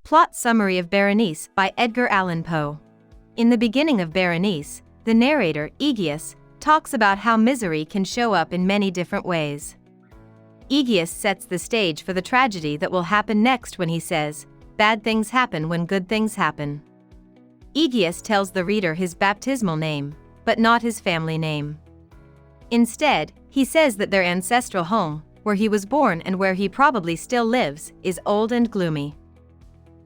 Plot summary of Berenice by Edgar Allan Poe. In the beginning of Berenice, the narrator, Aegeus, talks about how misery can show up in many different ways. Aegeus sets the stage for the tragedy that will happen next when he says, "Bad things happen when good things happen." Aegeus tells the reader his baptismal name, but not his family name. Instead, he says that their ancestral home, where he was born and where he probably still lives, is old and gloomy.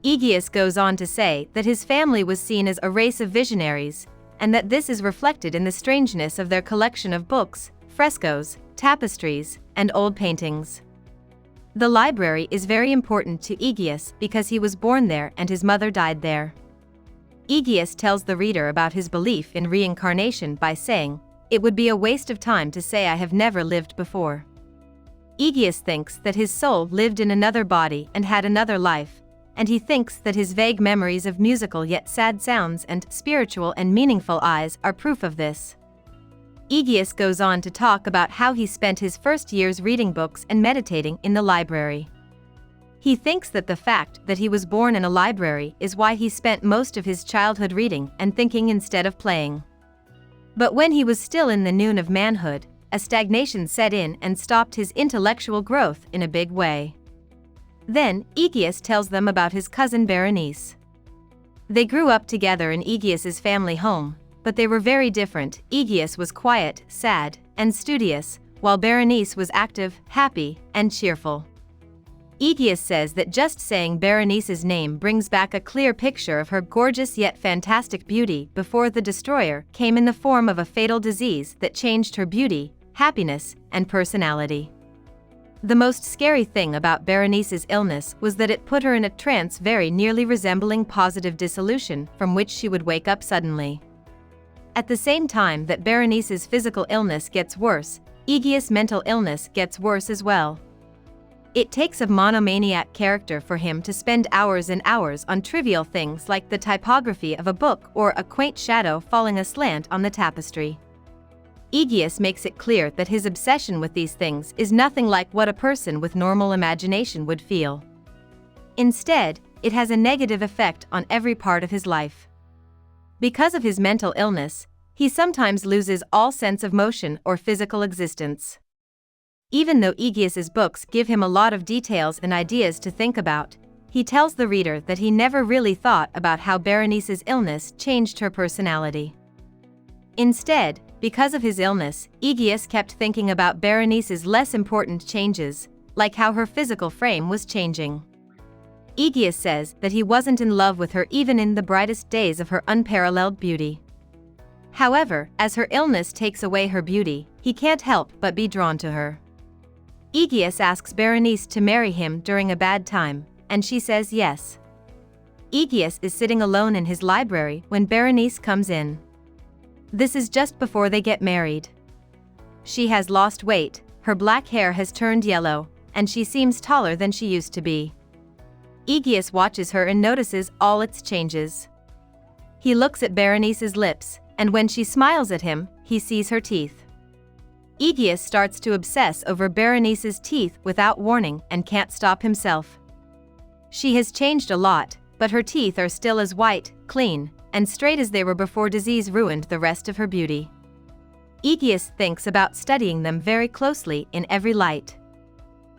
Aegeus goes on to say that his family was seen as a race of visionaries, and that this is reflected in the strangeness of their collection of books, frescoes, tapestries, and old paintings. The library is very important to Aegeus because he was born there and his mother died there. Aegeus tells the reader about his belief in reincarnation by saying, "It would be a waste of time to say I have never lived before." Aegeus thinks that his soul lived in another body and had another life, and he thinks that his vague memories of musical yet sad sounds and spiritual and meaningful eyes are proof of this. Aegeus goes on to talk about how he spent his first years reading books and meditating in the library. He thinks that the fact that he was born in a library is why he spent most of his childhood reading and thinking instead of playing. But when he was still in the noon of manhood, a stagnation set in and stopped his intellectual growth in a big way. Then, Aegeus tells them about his cousin Berenice. They grew up together in Aegeus's family home, but they were very different. Aegeus was quiet, sad, and studious, while Berenice was active, happy, and cheerful. Aegeus says that just saying Berenice's name brings back a clear picture of her gorgeous yet fantastic beauty before the destroyer came in the form of a fatal disease that changed her beauty, happiness, and personality. The most scary thing about Berenice's illness was that it put her in a trance very nearly resembling positive dissolution from which she would wake up suddenly. At the same time that Berenice's physical illness gets worse, Aegeus' mental illness gets worse as well. It takes a monomaniac character for him to spend hours and hours on trivial things like the typography of a book or a quaint shadow falling aslant on the tapestry. Aegeus makes it clear that his obsession with these things is nothing like what a person with normal imagination would feel. Instead, it has a negative effect on every part of his life. Because of his mental illness, he sometimes loses all sense of motion or physical existence. Even though Aegeus's books give him a lot of details and ideas to think about, he tells the reader that he never really thought about how Berenice's illness changed her personality. Instead, because of his illness, Aegeus kept thinking about Berenice's less important changes, like how her physical frame was changing. Aegeus says that he wasn't in love with her even in the brightest days of her unparalleled beauty. However, as her illness takes away her beauty, he can't help but be drawn to her. Aegeus asks Berenice to marry him during a bad time, and she says yes. Aegeus is sitting alone in his library when Berenice comes in. This is just before they get married. She has lost weight, her black hair has turned yellow, and she seems taller than she used to be. Aegeus watches her and notices all its changes. He looks at Berenice's lips, and when she smiles at him, he sees her teeth. Aegeus starts to obsess over Berenice's teeth without warning and can't stop himself. She has changed a lot, but her teeth are still as white, clean, and straight as they were before disease ruined the rest of her beauty. Aegeus thinks about studying them very closely in every light.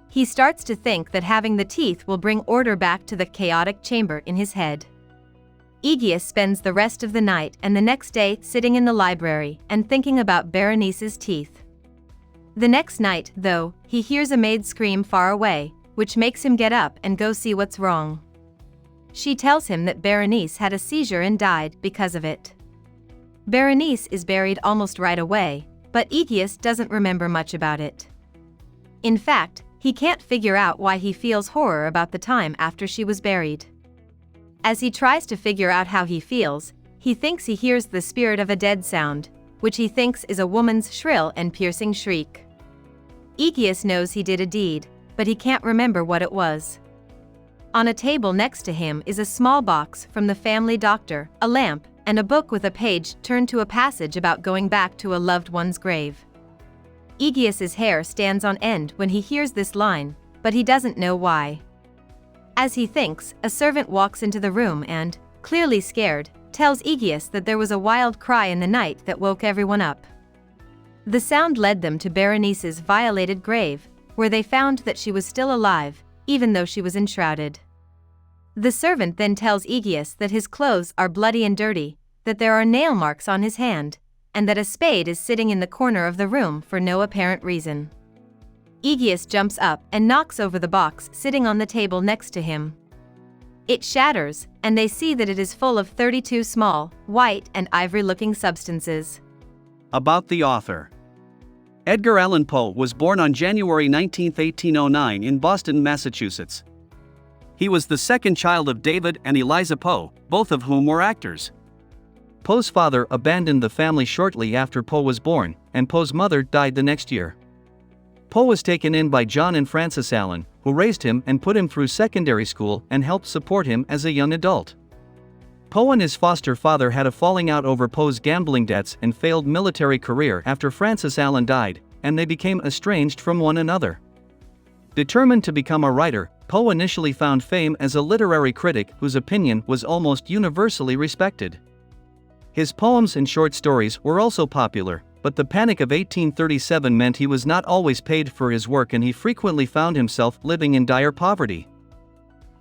He starts to think that having the teeth will bring order back to the chaotic chamber in his head. Aegeus spends the rest of the night and the next day sitting in the library and thinking about Berenice's teeth. The next night, though, he hears a maid scream far away, which makes him get up and go see what's wrong. She tells him that Berenice had a seizure and died because of it. Berenice is buried almost right away, but Aegeus doesn't remember much about it. In fact, he can't figure out why he feels horror about the time after she was buried. As he tries to figure out how he feels, he thinks he hears the spirit of a dead sound, which he thinks is a woman's shrill and piercing shriek. Aegeus knows he did a deed, but he can't remember what it was. On a table next to him is a small box from the family doctor, a lamp, and a book with a page turned to a passage about going back to a loved one's grave. Aegeus's hair stands on end when he hears this line, but he doesn't know why. As he thinks, a servant walks into the room and, clearly scared, tells Aegeus that there was a wild cry in the night that woke everyone up. The sound led them to Berenice's violated grave, where they found that she was still alive, even though she was enshrouded. The servant then tells Aegeus that his clothes are bloody and dirty, that there are nail marks on his hand, and that a spade is sitting in the corner of the room for no apparent reason. Aegeus jumps up and knocks over the box sitting on the table next to him. It shatters, and they see that it is full of 32 small, white and ivory-looking substances. About the author. Edgar Allan Poe was born on January 19, 1809 in Boston, Massachusetts. He was the second child of David and Eliza Poe, both of whom were actors. Poe's father abandoned the family shortly after Poe was born, and Poe's mother died the next year. Poe was taken in by John and Frances Allan, who raised him and put him through secondary school and helped support him as a young adult. Poe and his foster father had a falling out over Poe's gambling debts and failed military career after Frances Allan died, and they became estranged from one another. Determined to become a writer, Poe initially found fame as a literary critic whose opinion was almost universally respected. His poems and short stories were also popular, but the Panic of 1837 meant he was not always paid for his work and he frequently found himself living in dire poverty.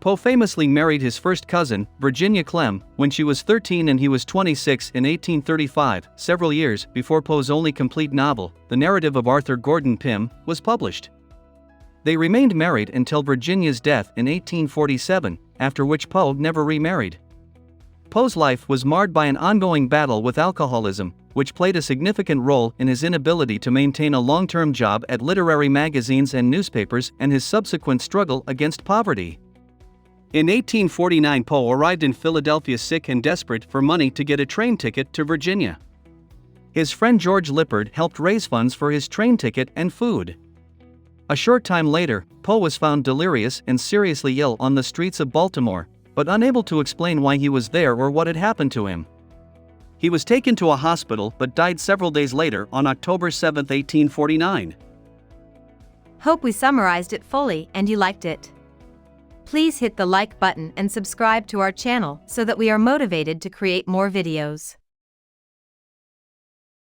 Poe famously married his first cousin, Virginia Clem, when she was 13 and he was 26 in 1835, several years before Poe's only complete novel, The Narrative of Arthur Gordon Pym, was published. They remained married until Virginia's death in 1847, after which Poe never remarried. Poe's life was marred by an ongoing battle with alcoholism, which played a significant role in his inability to maintain a long-term job at literary magazines and newspapers and his subsequent struggle against poverty. In 1849, Poe arrived in Philadelphia sick and desperate for money to get a train ticket to Virginia. His friend George Lippard helped raise funds for his train ticket and food. A short time later, Poe was found delirious and seriously ill on the streets of Baltimore, but unable to explain why he was there or what had happened to him. He was taken to a hospital but died several days later on October 7, 1849. Hope we summarized it fully and you liked it. Please hit the like button and subscribe to our channel so that we are motivated to create more videos.